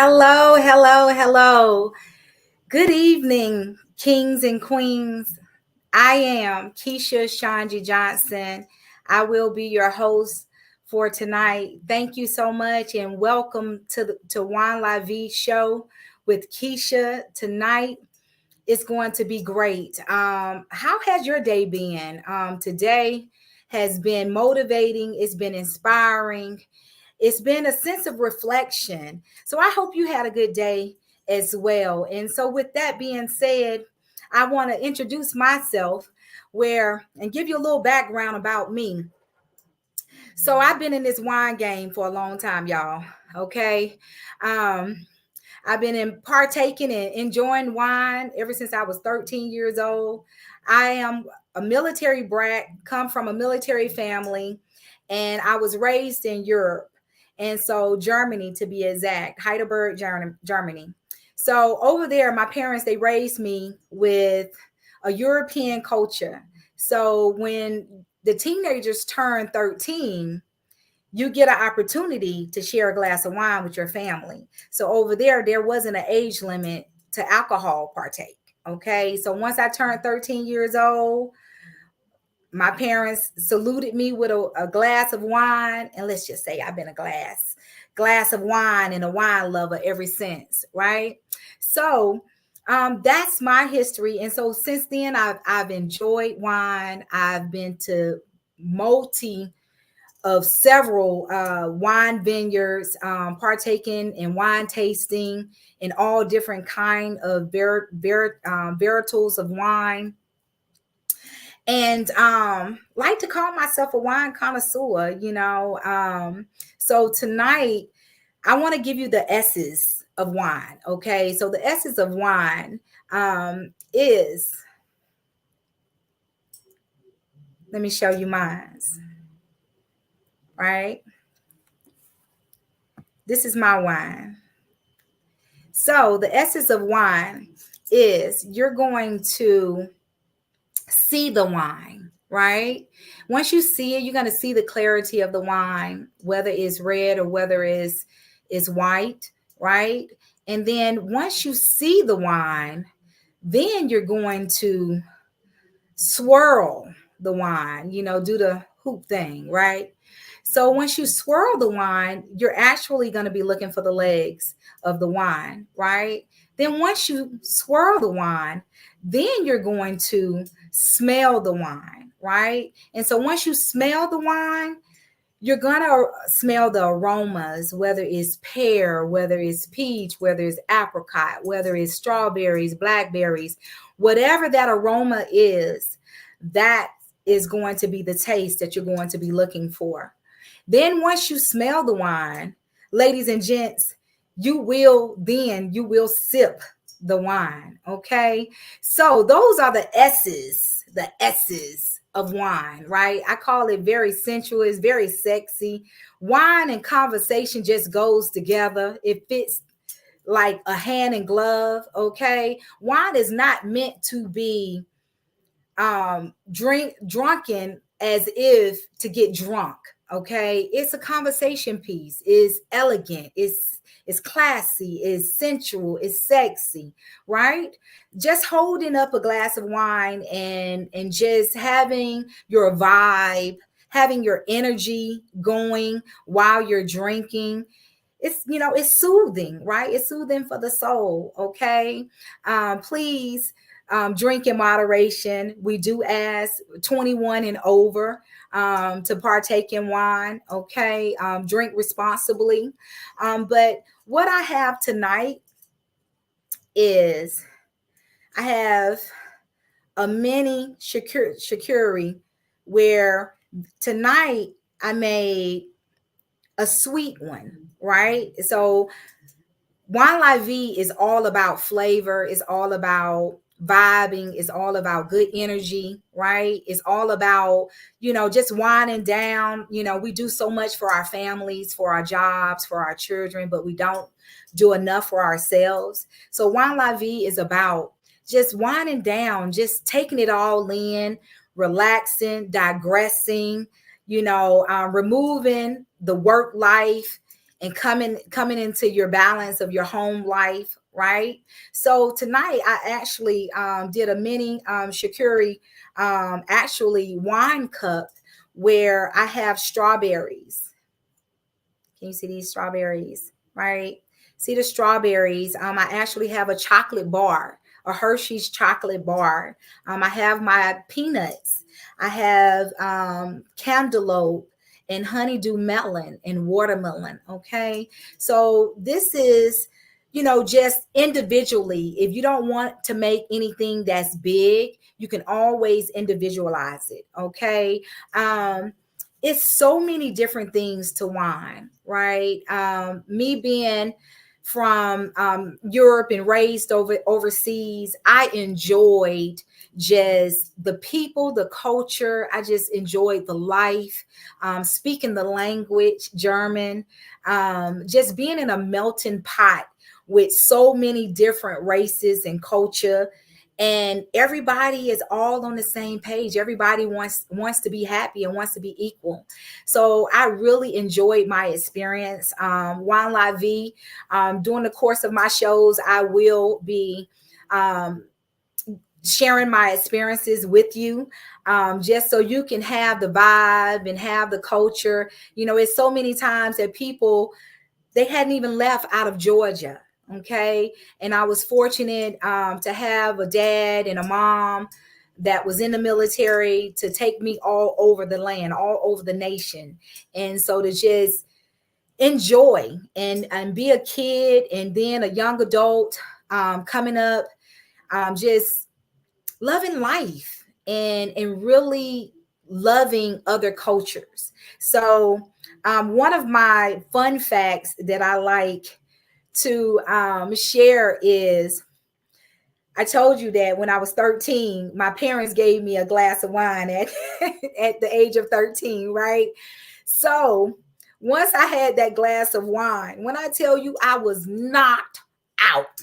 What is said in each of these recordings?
Hello, hello, hello. Good evening, kings and queens. I am Keisha ShonGee Johnson. I will be your host for tonight. Thank you so much and welcome to Wine La Vie show with Keisha tonight. It's going to be great. How has your day been? Today has been motivating. It's been inspiring. It's been a sense of reflection. So I hope you had a good day as well. And so with that being said, I want to introduce myself and give you a little background about me. So I've been in this wine game for a long time, y'all. Okay. Um, I've been partaking and enjoying wine ever since I was 13 years old. I am a military brat, come from a military family, and I was raised in Europe. And so Germany, to be exact, Heidelberg, Germany. So over there, my parents, they raised me with a European culture. So when the teenagers turn 13, you get an opportunity to share a glass of wine with your family. So over there wasn't an age limit to alcohol partake. Okay. So once I turned 13 years old, my parents saluted me with a glass of wine. And let's just say I've been a glass of wine and a wine lover ever since. Right. So that's my history. And so since then, I've enjoyed wine. I've been to of several wine vineyards, partaking in wine tasting in all different kind of varietals of wine, and like to call myself a wine connoisseur. So tonight I want to give you the S's of wine. Okay, so the S's of wine is, let me show you mine. Right, this is my wine. So the essence of wine is you're going to see the wine, right? Once you see it, you're going to see the clarity of the wine, whether it's red or whether it's white, right? And then once you see the wine, then you're going to swirl the wine, do the hoop thing, right? So once you swirl the wine, you're actually going to be looking for the legs of the wine, right? Then once you swirl the wine, then you're going to smell the wine, right? And so once you smell the wine, you're going to smell the aromas, whether it's pear, whether it's peach, whether it's apricot, whether it's strawberries, blackberries, whatever that aroma is, that is going to be the taste that you're going to be looking for. Then once you smell the wine, ladies and gents, you will sip the wine. Okay. So those are the S's of wine, right? I call it very sensuous, very sexy. Wine and conversation just goes together. It fits like a hand in glove. Okay. Wine is not meant to be drunken as if to get drunk. Okay, it's a conversation piece. It's elegant. It's classy. It's sensual. It's sexy, right? Just holding up a glass of wine and just having your vibe, having your energy going while you're drinking. It's soothing, right? It's soothing for the soul. Okay, please drink in moderation. We do ask 21 and over to partake in wine. Okay, drink responsibly. But what I have tonight is I have a mini charcuterie where tonight I made a sweet one, right? So Wine La Vie is all about flavor. It's all about vibing. It's all about good energy, right? It's all about, just winding down. We do so much for our families, for our jobs, for our children, but we don't do enough for ourselves. So Wine La Vie is about just winding down, just taking it all in, relaxing, digressing, removing the work life and coming into your balance of your home life, right? So tonight I actually did a mini charcuterie, actually wine cup, where I have strawberries. Can you see these strawberries? Right? See the strawberries. I actually have a chocolate bar, a Hershey's chocolate bar. I have my peanuts. I have cantaloupe and honeydew melon and watermelon. Okay. So this is, just individually. If you don't want to make anything that's big, you can always individualize it. Okay. It's so many different things to wine, right? Me being from Europe and raised overseas, I enjoyed just the people, the culture. I just enjoyed the life, speaking the language, German, just being in a melting pot with so many different races and culture, and everybody is all on the same page. Everybody wants to be happy and wants to be equal. So I really enjoyed my experience. Wine La Vie. During the course of my shows, I will be sharing my experiences with you, just so you can have the vibe and have the culture. It's so many times that people, they hadn't even left out of Georgia. Okay. And I was fortunate to have a dad and a mom that was in the military to take me all over the land, all over the nation. And so to just enjoy and be a kid and then a young adult, coming up, just loving life and really loving other cultures. So one of my fun facts that I like to share is, I told you that when I was 13, my parents gave me a glass of wine at at the age of 13, right? So once I had that glass of wine, when I tell you I was knocked out,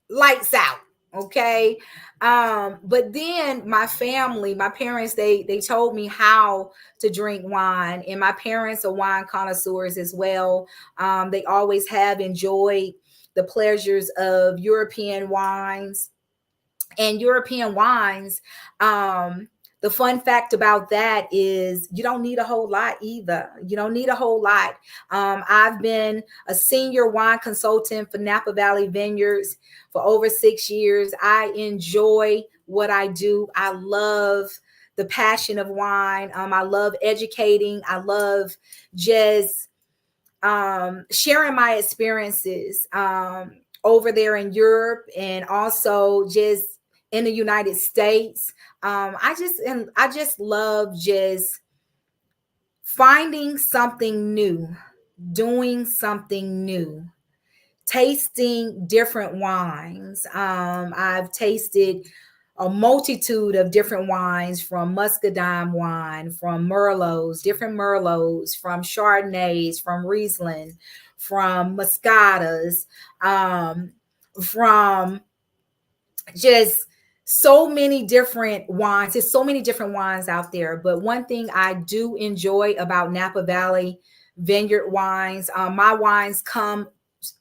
lights out. Okay. But then my family, my parents, they told me how to drink wine, and my parents are wine connoisseurs as well. They always have enjoyed the pleasures of European wines. And European wines, the fun fact about that is you don't need a whole lot either. You don't need a whole lot. I've been a senior wine consultant for Napa Valley Vineyards for over 6 years. I enjoy what I do. I love the passion of wine. I love educating. I love just sharing my experiences over there in Europe, and also just in the United States. I just love just finding something new, doing something new, tasting different wines. I've tasted a multitude of different wines, from muscadine wine, from Merlots, different Merlots, from Chardonnays, from Riesling, from Moscatas, from just so many different wines. There's so many different wines out there. But one thing I do enjoy about Napa Valley Vineyard wines, my wines come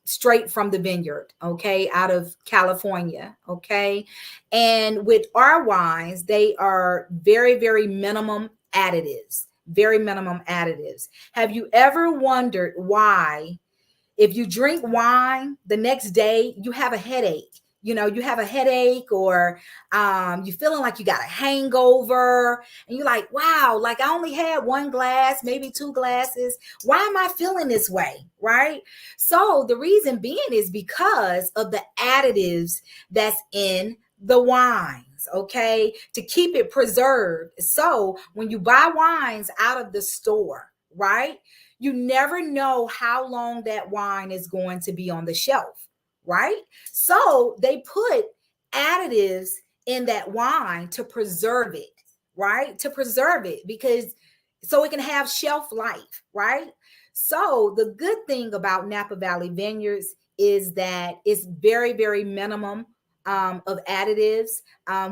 straight from the vineyard, okay, out of California, okay. And with our wines, they are very, very minimum additives, very minimum additives. Have you ever wondered why, if you drink wine the next day, you have a headache? You have a headache, or you feeling like you got a hangover, and you're like, wow, like I only had one glass, maybe two glasses. Why am I feeling this way? Right? So the reason being is because of the additives that's in the wines, okay, to keep it preserved. So when you buy wines out of the store, right, you never know how long that wine is going to be on the shelf, right? So they put additives in that wine to preserve it, right? To preserve it, because so it can have shelf life, right? So the good thing about Napa Valley Vineyards is that it's very, very minimum of additives.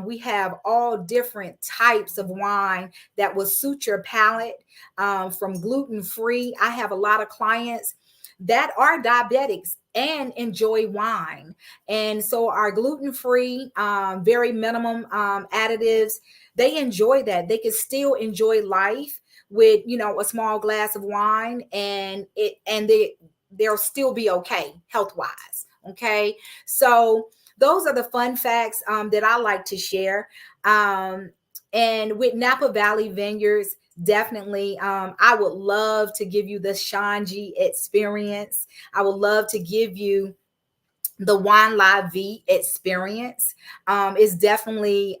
We have all different types of wine that will suit your palate, from gluten free. I have a lot of clients that are diabetics and enjoy wine. And so our gluten free, very minimum additives, they enjoy that. They can still enjoy life with, a small glass of wine, they'll still be okay health wise. Okay. So those are the fun facts that I like to share. And with Napa Valley Vineyards, definitely, I would love to give you the ShonGee experience. I would love to give you the Wine La Vie experience. Is definitely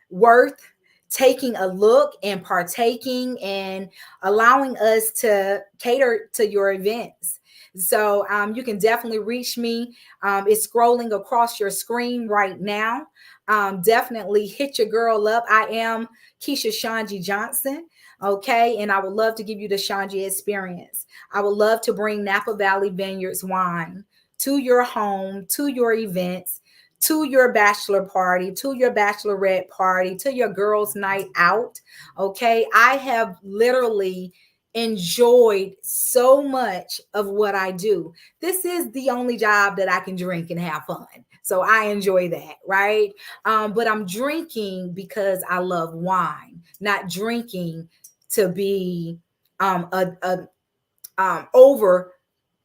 worth taking a look and partaking and allowing us to cater to your events. So you can definitely reach me. It's scrolling across your screen right now. Definitely hit your girl up. I am Keisha ShonGee Johnson. Okay. And I would love to give you the ShonGee experience. I would love to bring Napa Valley Vineyards wine to your home, to your events, to your bachelor party, to your bachelorette party, to your girls' night out. Okay. I have literally enjoyed so much of what I do. This is the only job that I can drink and have fun. So I enjoy that, right? But I'm drinking because I love wine, not drinking to be over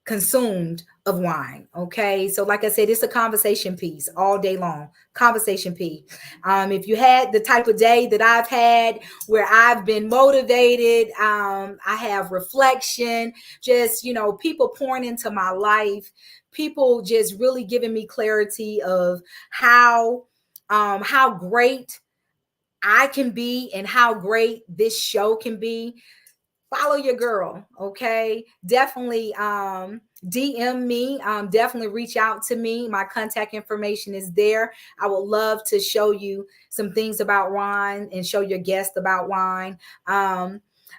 consumed of wine. Okay. So like I said, it's a conversation piece all day long. Conversation piece. If you had the type of day that I've had where I've been motivated, I have reflection, just, people pouring into my life, people just really giving me clarity of how great I can be and how great this show can be. Follow your girl. Okay. Definitely DM me. Definitely reach out to me. My contact information is there. I would love to show you some things about wine and show your guest about wine.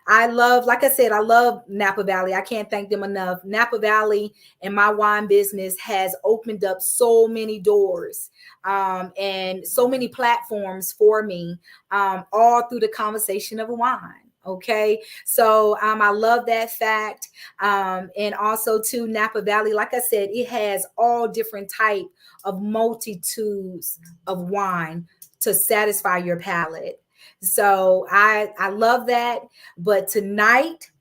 I love, like I said, I love Napa Valley. I can't thank them enough. Napa Valley and my wine business has opened up so many doors, and so many platforms for me, all through the conversation of wine. Okay. So I love that fact. And also to Napa Valley, like I said, it has all different type of multitudes of wine to satisfy your palate. So I love that. But tonight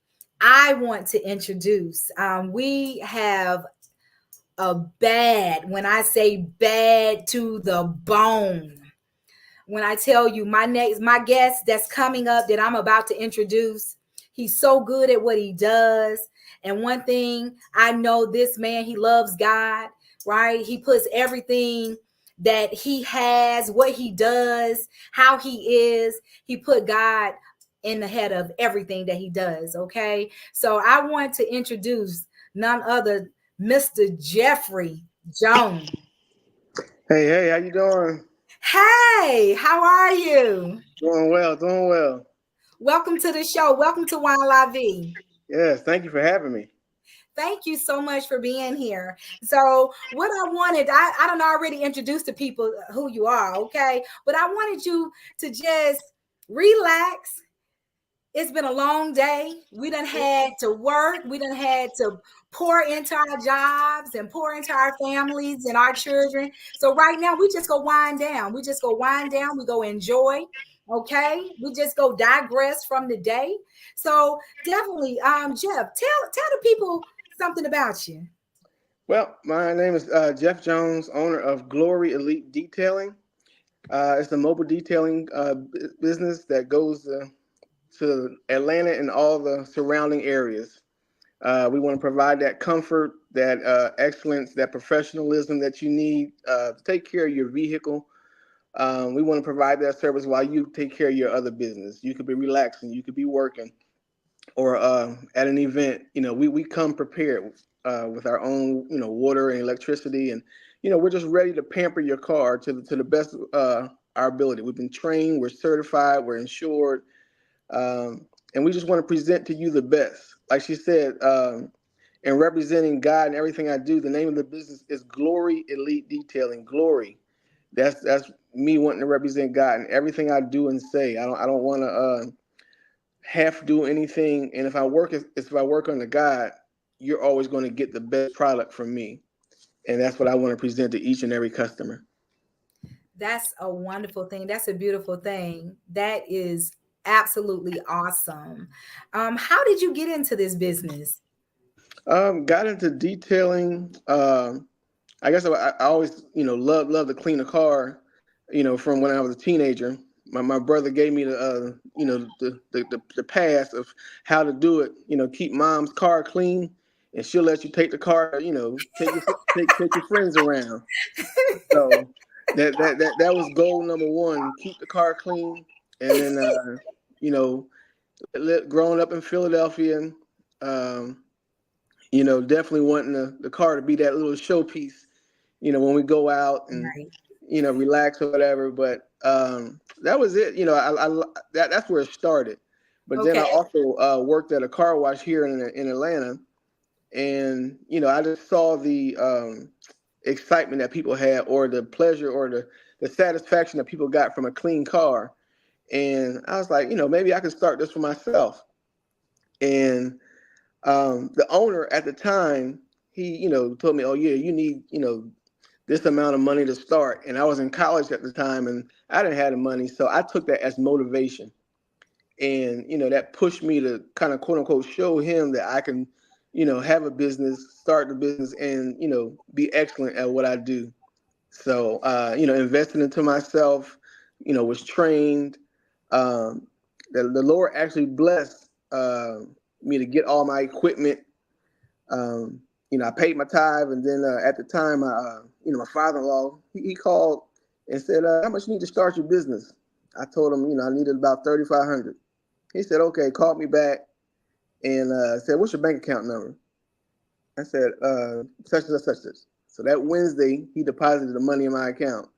I want to introduce, we have a bad, when I say bad to the bone, when I tell you my guest that's coming up that I'm about to introduce, he's so good at what he does. And one thing I know, this man, he loves God, right? He puts everything that he has, what he does, how he is, he put God in the head of everything that he does. Okay. So I want to introduce none other Mr. Jeffrey Jones. Hey, how you doing? Hey, how are you? Doing well. Welcome to the show. Welcome to Wine La Vie. Yes, thank you for having me. Thank you so much for being here. So, what I wanted, I don't already introduced to people who you are, okay? But I wanted you to just relax. It's been a long day. We done had to work. We done had to pour into our jobs and pour into our families and our children. So right now we just go wind down. We just go wind down. We go enjoy. Okay. We just go digress from the day. So definitely, Jeff, tell the people something about you. Well, my name is Jeff Jones, owner of Glory Elite Detailing. It's a mobile detailing business that goes to Atlanta and all the surrounding areas. We want to provide that comfort, that excellence, that professionalism that you need to take care of your vehicle. We want to provide that service while you take care of your other business. You could be relaxing, you could be working, or at an event. We come prepared with our own, water and electricity, and we're just ready to pamper your car to the best of our ability. We've been trained, we're certified, we're insured, and we just want to present to you the best. Like she said, and representing God in everything I do. The name of the business is Glory Elite Detailing. Glory. That's me wanting to represent God in everything I do and say. I don't want to half do anything. And if I work under God, you're always going to get the best product from me. And that's what I want to present to each and every customer. That's a wonderful thing. That's a beautiful thing. That is absolutely awesome. How did you get into this business? Got into detailing. I guess I always, love to clean a car, from when I was a teenager. My brother gave me the pass of how to do it. Keep mom's car clean, and she'll let you take the car. Take your friends around. So that was goal number one: keep the car clean. And then, you know, growing up in Philadelphia, um, definitely wanting the car to be that little showpiece, when we go out and, Right. relax or whatever. But that was it. That's where it started. But then I Okay. also worked at a car wash here in Atlanta, and I just saw the excitement that people had, or the pleasure, or the satisfaction that people got from a clean car. And I was like, maybe I could start this for myself. And the owner at the time, he, told me, oh yeah, you need, this amount of money to start. And I was in college at the time, and I didn't have the money. So I took that as motivation. And, that pushed me to kind of quote unquote show him that I can, have a business, start the business, and, be excellent at what I do. So, invested into myself, was trained. Um, the Lord actually blessed me to get all my equipment. I paid my tithe, and then at the time, my father-in-law, he called and said, "How much you need to start your business?" I told him, I needed about 3,500. He said, "Okay." Called me back and said, "What's your bank account number?" I said, "Such and such such." So that Wednesday, he deposited the money in my account.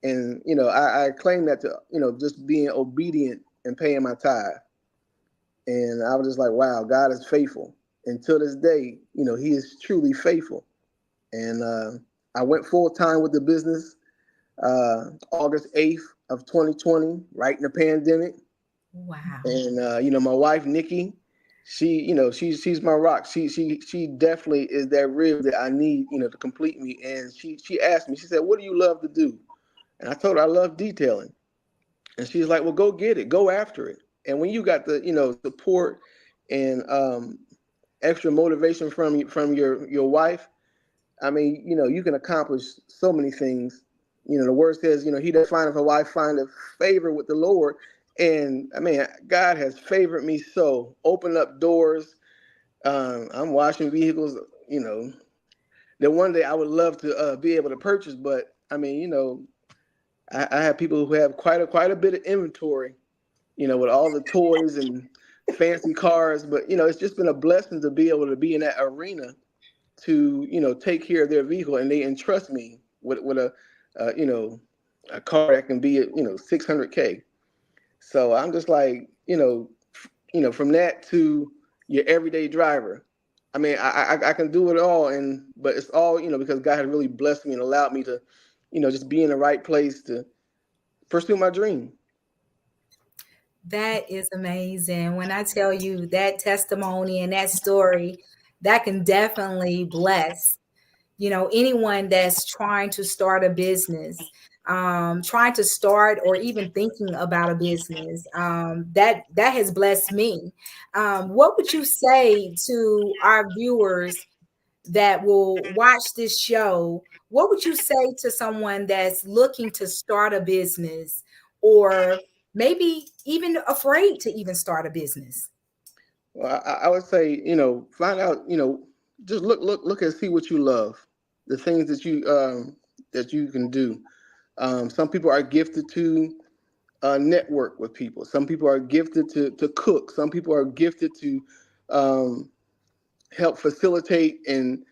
And I claim that to just being obedient and paying my tithe. And I was just like, wow, God is faithful. Until this day, He is truly faithful. And I went full time with the business August 8th of 2020, right in the pandemic. Wow. And my wife Nikki, she's my rock. She definitely is that rib that I need, to complete me. And she asked me, she said, "What do you love to do?" And I told her I love detailing. And she's like, "Well, go get it, go after it." And when you got the support and extra motivation from your wife, I mean, you can accomplish so many things. The word says, he that findeth a wife findeth favor with the Lord. And I mean, God has favored me so, opened up doors. I'm washing vehicles, that one day I would love to be able to purchase. But I mean, I have people who have quite a bit of inventory, with all the toys and fancy cars. But it's just been a blessing to be able to be in that arena to take care of their vehicle, and they entrust me with a car that can be at 600K. So I'm just like from that to your everyday driver. I mean, I can do it all, but it's all because God has really blessed me and allowed me to just be in the right place to pursue my dream. That is amazing. When I tell you that testimony and that story, that can definitely bless, anyone that's trying to start a business, trying to start or even thinking about a business. That has blessed me. What would you say to our viewers that will watch this show? What would you say to someone that's looking to start a business, or maybe even afraid to even start a business? Well, I would say, find out, just look and see what you love, the things that you can do. Some people are gifted to network with people. Some people are gifted to cook. Some people are gifted to um, help facilitate and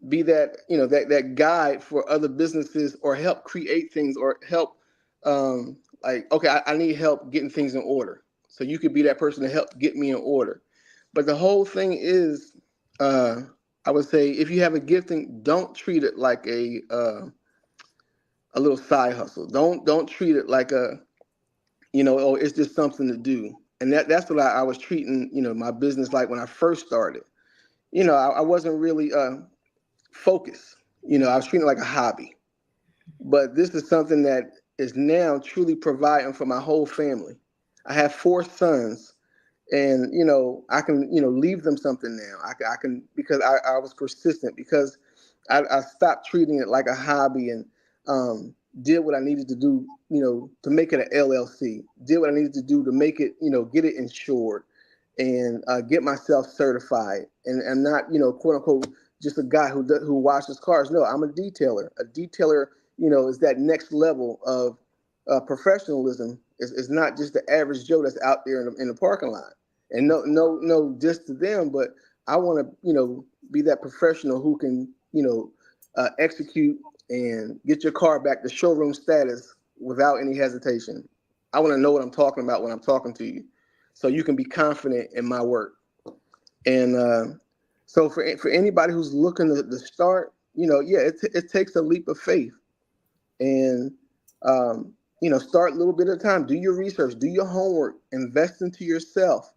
be that that guide for other businesses, or help create things, or help like, okay, I need help getting things in order. So you could be that person to help get me in order. But the whole thing is, uh, I would say if you have a gifting, don't treat it like a little side hustle. Don't treat it like a, oh, it's just something to do. And that's what I was treating, my business like when I first started. I wasn't really focused. I was treating it like a hobby. But this is something that is now truly providing for my whole family. I have four sons, and I can leave them something now. I can because I was persistent, because I stopped treating it like a hobby, and did what I needed to do, to make it an LLC. Did what I needed to do to make it, get it insured, and get myself certified. And not, quote unquote, just a guy who washes cars. No, I'm a detailer. A detailer, is that next level of professionalism. Is not just the average Joe that's out there in the parking lot. And no, just to them, but I want to, be that professional who can, execute and get your car back to showroom status without any hesitation. I want to know what I'm talking about when I'm talking to you, so you can be confident in my work. And so for anybody who's looking to start, yeah, it takes a leap of faith, and start a little bit at a time. Do your research, do your homework, invest into yourself.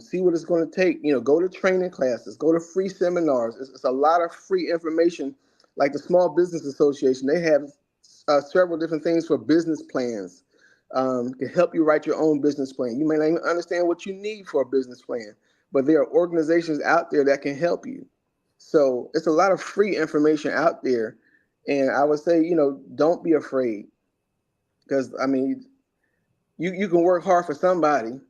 See what it's going to take. Go to training classes, go to free seminars. It's a lot of free information. Like the Small Business Association, they have several different things for business plans. Can help you write your own business plan. You may not even understand what you need for a business plan, but there are organizations out there that can help you. So it's a lot of free information out there. And I would say, don't be afraid, because I mean, you can work hard for somebody,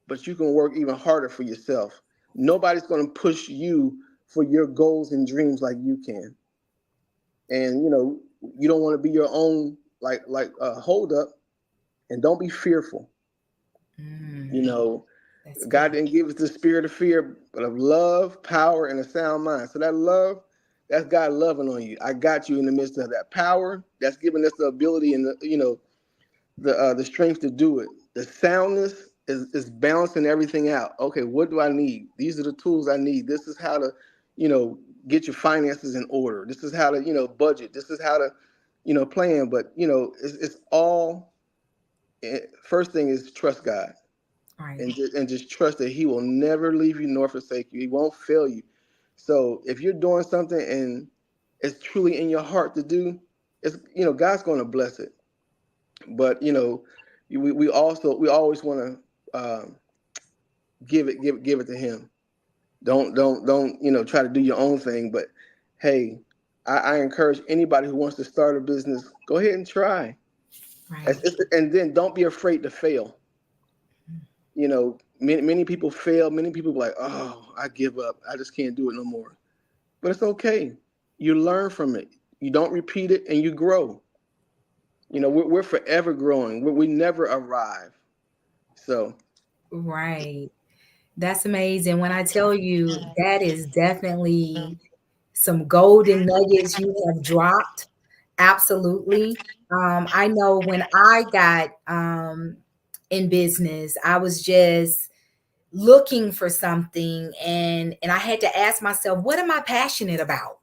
but you can work even harder for yourself. Nobody's going to push you for your goals and dreams like you can. And you don't want to be your own hold up, and don't be fearful. You Mm, know, that's God good. didn't give us the spirit of fear, but of love, power, and a sound mind. So that love, that's God loving on you. I got you in the midst of that power. That's giving us the ability and the strength to do it. The soundness is balancing everything out. Okay, what do I need? These are the tools I need. This is how to, get your finances in order. This is how to, budget. This is how to, plan. But it's all. First thing is trust God, Right. and just trust that He will never leave you nor forsake you. He won't fail you. So if you're doing something and it's truly in your heart to do, it's God's going to bless it. But we always want to give it to Him. Don't try to do your own thing. But hey, I encourage anybody who wants to start a business, go ahead and try. Right. And then don't be afraid to fail. Many people fail. Many people be like, oh, I give up. I just can't do it no more. But it's okay. You learn from it. You don't repeat it, and you grow. We're forever growing. We never arrive. So Right. That's amazing. When I tell you, that is definitely some golden nuggets you have dropped. Absolutely. I know when I got in business, I was just looking for something, and I had to ask myself, what am I passionate about?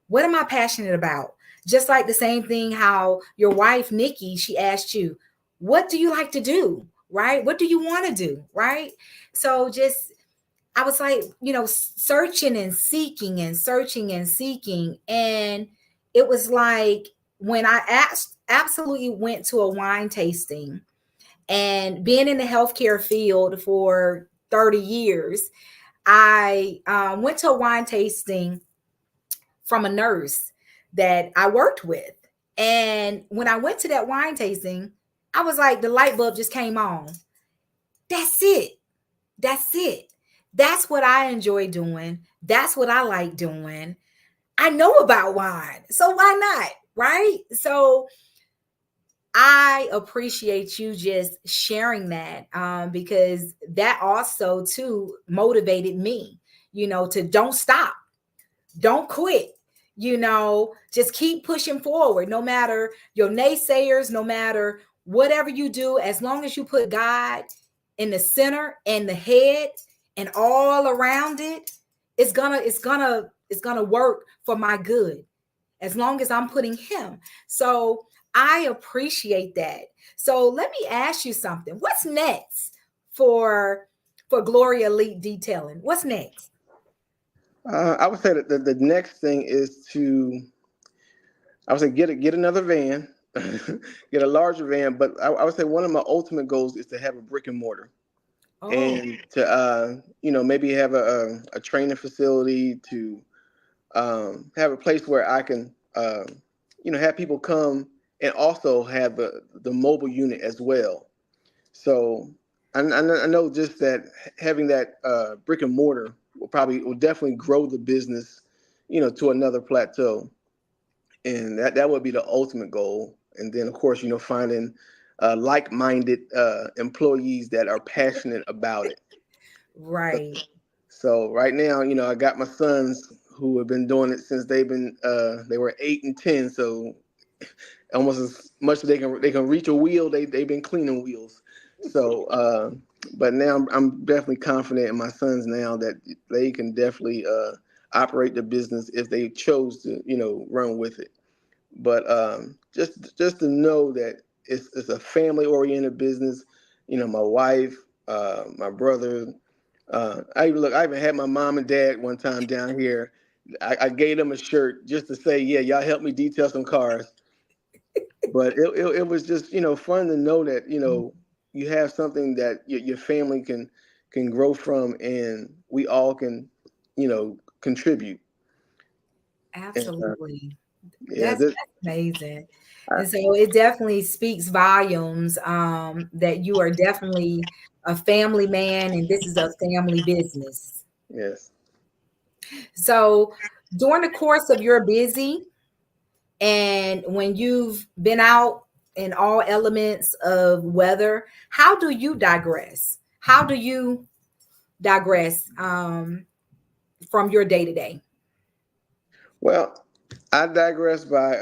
What am I passionate about? Just like the same thing how your wife Nikki, she asked you, what do you like to do? Right? What do you want to do? Right? So just I was like, searching and seeking and searching and seeking. And it was like when I absolutely went to a wine tasting, and being in the healthcare field for 30 years, I went to a wine tasting from a nurse that I worked with. And when I went to that wine tasting, I was like, the light bulb just came on. That's it. That's it. That's what I enjoy doing. That's what I like doing. I know about wine. So why not? Right? So I appreciate you just sharing that, because that also too motivated me, to don't stop, don't quit, just keep pushing forward, no matter your naysayers, no matter whatever you do, as long as you put God in the center and the head and all around it, it's gonna work for my good as long as I'm putting him. So I appreciate that. So let me ask you something. What's next for Glory Elite Detailing? What's next? I would say that the next thing is to, I would say, get another van, get a larger van. But I would say one of my ultimate goals is to have a brick and mortar, Oh, and to maybe have a training facility, to have a place where I can have people come, and also have the mobile unit as well. So I know just that having that brick and mortar will definitely grow the business, to another plateau, and that would be the ultimate goal. And then of course, finding like-minded employees that are passionate about it. right. So right now, I got my sons who have been doing it since they were 8 and 10. So almost as much as they can reach a wheel, they've been cleaning wheels. So, but now I'm definitely confident in my sons now that they can definitely operate the business if they chose to, run with it. But just to know that it's a family oriented business. My wife, my brother. I even had my mom and dad one time down here. I gave them a shirt just to say, yeah, y'all help me detail some cars. But it was just fun to know that you have something that your family can grow from, and we all can contribute. And Absolutely. yeah, That's amazing. And so it definitely speaks volumes, that you are definitely a family man and this is a family business. yes. So during the course of your busy and when you've been out in all elements of weather, how do you digress? How do you digress from your day to day? Well, I digress by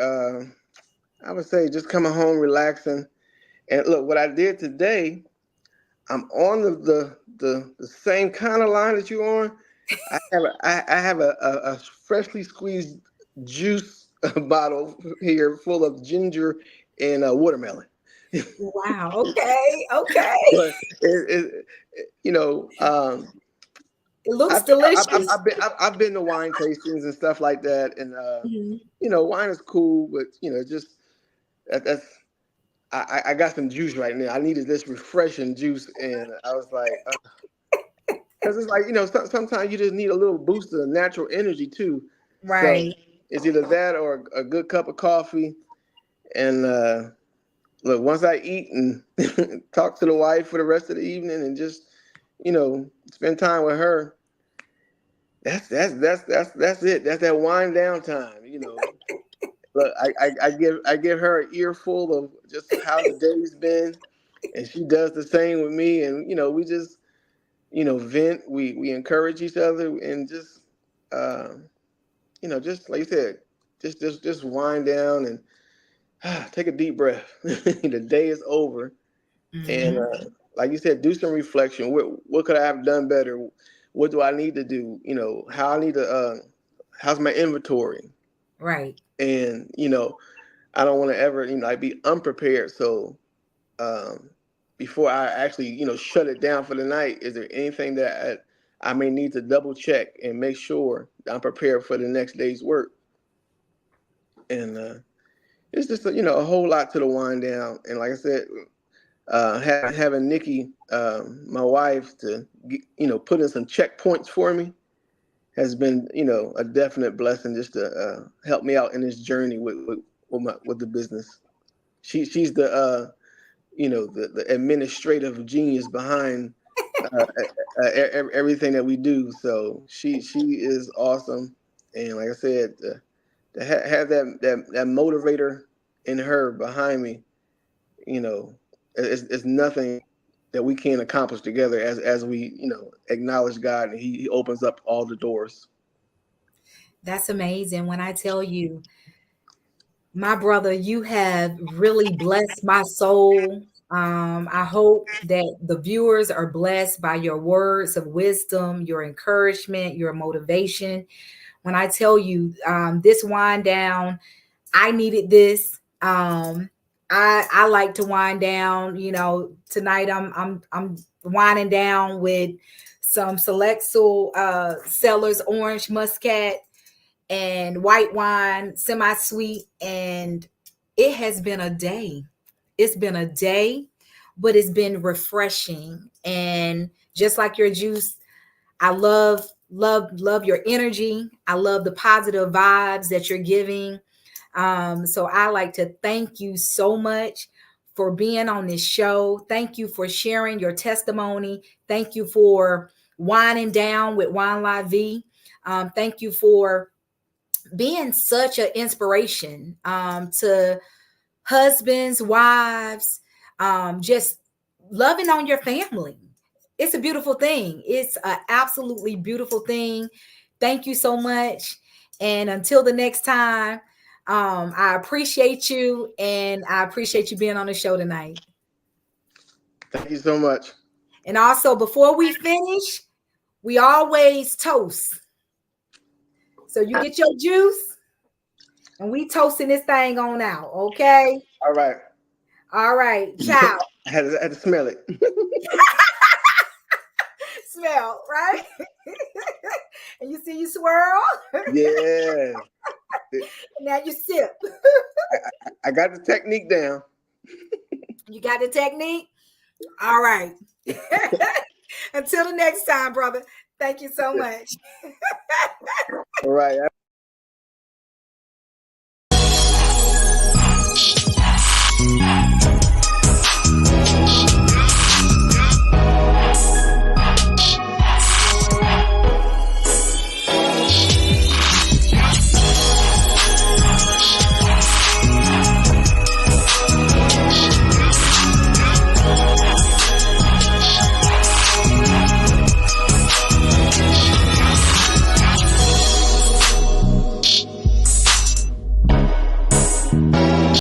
I would say just coming home, relaxing. And look, what I did today, I'm on the same kind of line that you're on. I have a freshly squeezed juice bottle here full of ginger and watermelon. Wow. Okay. Okay. But you know, um, It looks I've delicious. been to wine tastings and stuff like that, and Mhm. wine is cool, but just that's I got some juice right now. I needed this refreshing juice, and I was like, because it's like sometimes you just need a little boost of natural energy too. So Right. it's either that or a good cup of coffee. And look, once I eat and talk to the wife for the rest of the evening, and just spend time with her, that's it. That's that wind down time. Look, I give her an earful of just how the day's been, and she does the same with me. And we just vent. We encourage each other, and just um, just like you said, just wind down and take a deep breath. The day is over, and Hmm. like you said, do some reflection. What could I have done better? What do I need to do? How I need to. How's my inventory? Right. And I don't want to ever like be unprepared. So um, before I actually shut it down for the night, is there anything that I may need to double check and make sure that I'm prepared for the next day's work? And it's just a whole lot to the wind down. And like I said, having Nikki, my wife, to put in some checkpoints for me has been a definite blessing, just to help me out in this journey with the business. She's the the administrative genius behind uh, everything that we do. So she is awesome, and like I said, to have that motivator in her behind me, it's nothing that we can't accomplish together as we acknowledge God, and He opens up all the doors. That's amazing. When I tell you, my brother, you have really blessed my soul I hope that the viewers are blessed by your words of wisdom, your encouragement, your motivation. When I tell you this wind down, I needed this. I like to wind down. You know, tonight I'm winding down with some Selexel Sellers Orange Muscat and white wine, semi-sweet, and it has been a day. It's been a day, but it's been refreshing. And just like your juice, I love your energy. I love the positive vibes that you're giving. So I like to thank you so much for being on this show. Thank you for sharing your testimony. Thank you for winding down with Wine La Vie. Thank you for being such an inspiration to husbands, wives, just loving on your family. It's a beautiful thing. It's an absolutely beautiful thing. Thank you so much. And until the next time, I appreciate you and I appreciate you being on the show tonight. Thank you so much. And also, before we finish, we always toast. So you get your juice and we toasting this thing on out, okay? All right. All right, ciao. I had to smell it. Smell, right? And you see you swirl. Yeah. Now you sip. I got the technique down. You got the technique? All right. Until the next time, brother. Thank you so much. All right.